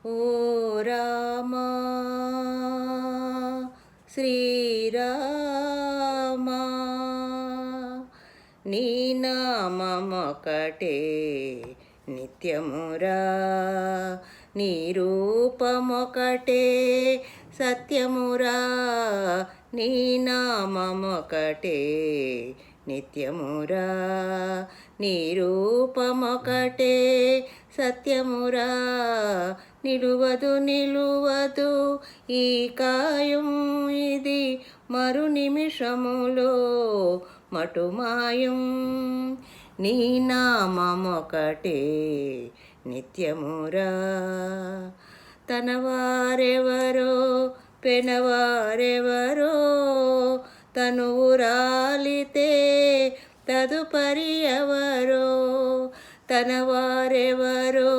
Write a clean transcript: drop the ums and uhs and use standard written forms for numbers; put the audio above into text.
ఓ రామా శ్రీరామా నీ నామమొకటే నిత్యమురా నీ రూపమొకటే సత్యమురా నీ నామమొకటే నిత్యమురా నీ రూపమొకటే సత్యమురా నిలువదు నిలువదు ఈ కాయం ఇది మరు నిమిషములో మటుమాయం నీ నామమొకటే నిత్యమురా తనవారెవరో పెనవారెవరో తనువు రాలితే తదుపరి ఎవరో తనవారెవరో